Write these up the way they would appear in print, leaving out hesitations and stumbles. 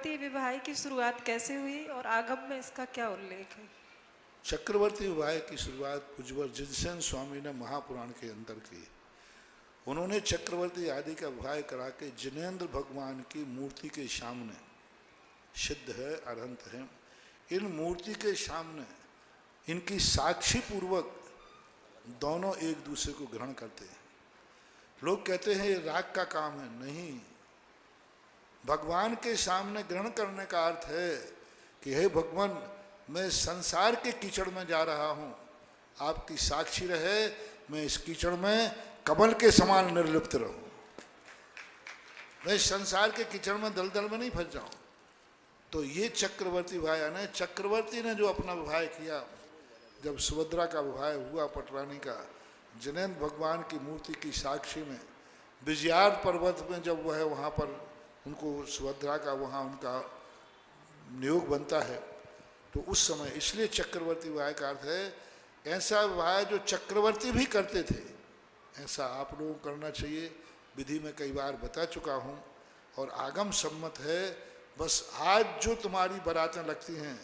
चक्रवर्ती विवाह की शुरुआत कैसे हुई और आगम में इसका क्या उल्लेख है? चक्रवर्ती विवाह की शुरुआत पूज्यवर जिनसेन स्वामी ने महापुराण के अंदर की। उन्होंने चक्रवर्ती आदि का विवाह करा के जिनेंद्र भगवान की मूर्ति के सामने, सिद्ध है अरहंत है, इन मूर्ति के सामने इनकी साक्षी पूर्वक दोनों एक दूसरे को ग्रहण करते हैं। लोग कहते हैं ये राग का काम है, नहीं, भगवान के सामने ग्रहण करने का अर्थ है कि हे भगवान, मैं संसार के कीचड़ में जा रहा हूँ, आपकी साक्षी रहे, मैं इस कीचड़ में कमल के समान निर्लिप्त रहूं, मैं संसार के कीचड़ में दलदल में नहीं फंस जाऊं। तो ये चक्रवर्ती विवाह यानी चक्रवर्ती ने जो अपना विवाह किया, जब सुभद्रा का विवाह हुआ पटरानी का, जिनेंद्र भगवान की मूर्ति की साक्षी में, विजयार्थ पर्वत में जब वह वहाँ पर उनको सुभद्रा का वहाँ उनका नियोग बनता है, तो उस समय इसलिए चक्रवर्ती विवाह का अर्थ है ऐसा विवाह जो चक्रवर्ती भी करते थे, ऐसा आप लोगों को करना चाहिए। विधि में कई बार बता चुका हूँ और आगम सम्मत है। बस आज जो तुम्हारी बारातें लगती हैं,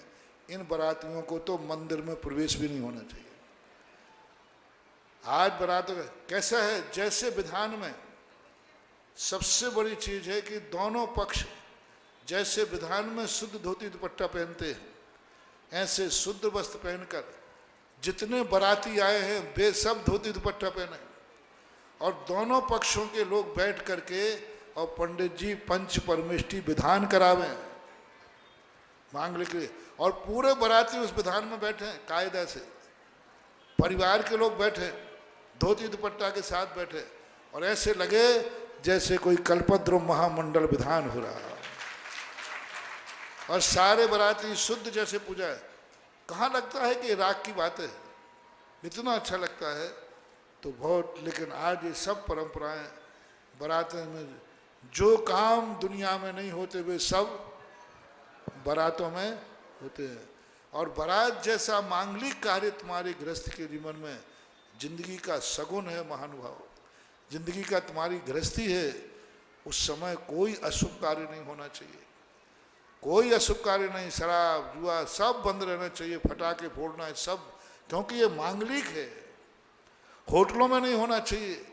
इन बारातियों को तो मंदिर में प्रवेश भी नहीं होना चाहिए। आज बारात कैसा है, जैसे विधान में सबसे बड़ी चीज है कि दोनों पक्ष जैसे विधान में शुद्ध धोती दुपट्टा पहनते हैं, ऐसे शुद्ध वस्त्र पहनकर जितने बाराती आए हैं वे सब धोती दुपट्टा पहने और दोनों पक्षों के लोग बैठ करके और पंडित जी पंच परमेष्टि विधान करावे मांगलिक, और पूरे बाराती उस विधान में बैठे कायदा से, परिवार के लोग बैठे धोती दुपट्टा के साथ बैठे और ऐसे लगे जैसे कोई कल्पद्रुम महामंडल विधान हो रहा, और सारे बाराती शुद्ध जैसे पूजा है। कहाँ लगता है कि राग की बात है, इतना अच्छा लगता है तो बहुत। लेकिन आज ये सब परंपराएं बारातों में, जो काम दुनिया में नहीं होते वे सब बारातों में होते हैं। और बारात जैसा मांगलिक कार्य तुम्हारे गृहस्थ के जीवन में जिंदगी का सगुन है महानुभाव, जिंदगी का तुम्हारी गृहस्थी है, उस समय कोई अशुभ कार्य नहीं होना चाहिए, कोई अशुभ कार्य नहीं, शराब जुआ सब बंद रहना चाहिए, फटाके फोड़ना है सब, क्योंकि ये मांगलिक है। होटलों में नहीं होना चाहिए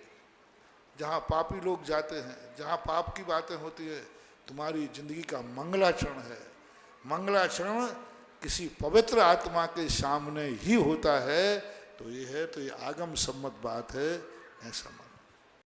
जहाँ पापी लोग जाते हैं, जहाँ पाप की बातें होती है। तुम्हारी जिंदगी का मंगलाचरण है, मंगलाचरण किसी पवित्र आत्मा के सामने ही होता है। तो ये है, तो ये आगम सम्मत बात है ऐसा।